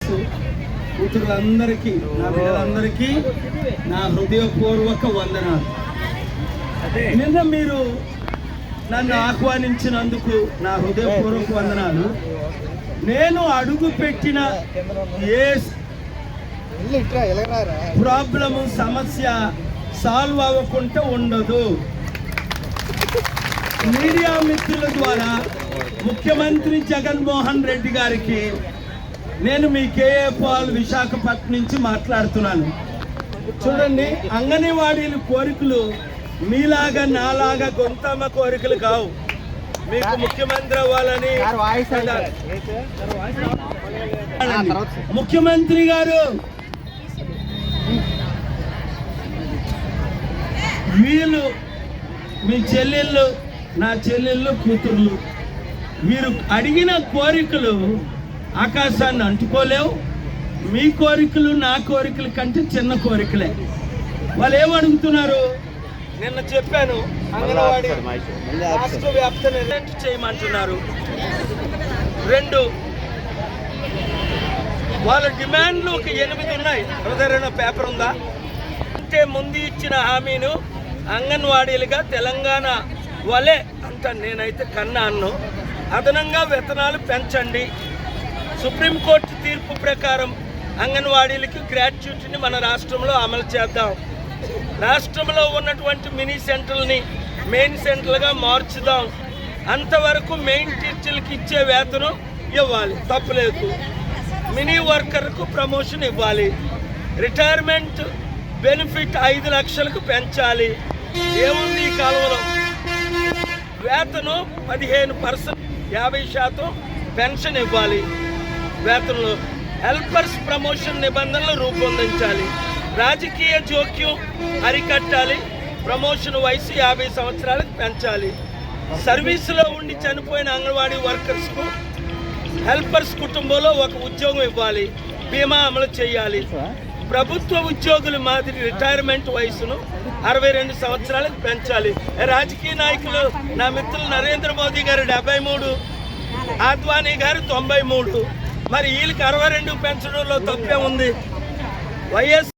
Teachers, కూతురులందరికీ, నా బిడ్డలందరికీ నా హృదయపూర్వక వందనాలు. నిన్న మీరు నన్ను ఆహ్వానించినందుకు నా హృదయపూర్వక వందనాలు. నేను అడుగు పెట్టిన ఏ ప్రాబ్లము, సమస్య సాల్వ్ అవ్వకుండా ఉండదు. మీడియా మిత్రుల ద్వారా ముఖ్యమంత్రి జగన్మోహన్ రెడ్డి గారికి నేను మీ కేఏ పాల్ విశాఖపట్నం నుంచి మాట్లాడుతున్నాను. చూడండి, అంగన్వాడీల కోరికలు మీలాగా నాలాగా గొంతమ్మ కోరికలు కావు. మీకు ముఖ్యమంత్రి అవ్వాలని ముఖ్యమంత్రి గారు వీళ్ళు మీ చెల్లెళ్ళు, నా చెల్లెళ్ళు, కూతుర్లు, వీరు అడిగిన కోరికలు ఆకాశాన్ని అంటుకోలేవు. మీ కోరికలు నా కోరికల కంటే చిన్న కోరికలే. వాళ్ళు ఏమడుగుతున్నారు? నిన్న చెప్పాను, అంగన్వాడీ రాష్ట్ర వ్యాప్తంగా చేయమంటున్నారు. 2 వాళ్ళ డిమాండ్లు ఒక 8 ఉన్నాయి. ఎవరైనా పేపర్ ఉందా అంటే ముందు ఇచ్చిన హామీను అంగన్వాడీలుగా తెలంగాణ వలె అంట, నేనైతే కన్నా అన్ను, అదనంగా వేతనాలు పెంచండి. సుప్రీంకోర్టు తీర్పు ప్రకారం అంగన్వాడీలకి గ్రాట్యుటీని మన రాష్ట్రంలో అమలు చేద్దాం. రాష్ట్రంలో ఉన్నటువంటి మినీ సెంటర్లని మెయిన్ సెంటర్లుగా మార్చుదాం. అంతవరకు మెయిన్ టీచర్లకు ఇచ్చే వేతనం ఇవ్వాలి, తప్పులేదు. మినీ వర్కర్కు ప్రమోషన్ ఇవ్వాలి. రిటైర్మెంట్ బెనిఫిట్ 5 లక్షలకు పెంచాలి. ఏముంది ఈ కాలంలో? వేతనం 15%, 50% పెన్షన్ ఇవ్వాలి. వేతనంలో హెల్పర్స్ ప్రమోషన్ నిబంధనలు రూపొందించాలి. రాజకీయ జోక్యం అరికట్టాలి. ప్రమోషన్ వయసు 50 సంవత్సరాలకు పెంచాలి. సర్వీసులో ఉండి చనిపోయిన అంగన్వాడీ వర్కర్స్కు, హెల్పర్స్ కుటుంబంలో ఒక ఉద్యోగం ఇవ్వాలి. బీమా అమలు చేయాలి. ప్రభుత్వ ఉద్యోగుల మాదిరి రిటైర్మెంట్ వయసును 62 సంవత్సరాలకు పెంచాలి. రాజకీయ నాయకులు, నా మిత్రులు నరేంద్ర మోదీ గారు 73, ఆద్వానీ గారు 93. మరి వీళ్ళకి 62 పెంచడంలో తప్పే ఉంది? వైఎస్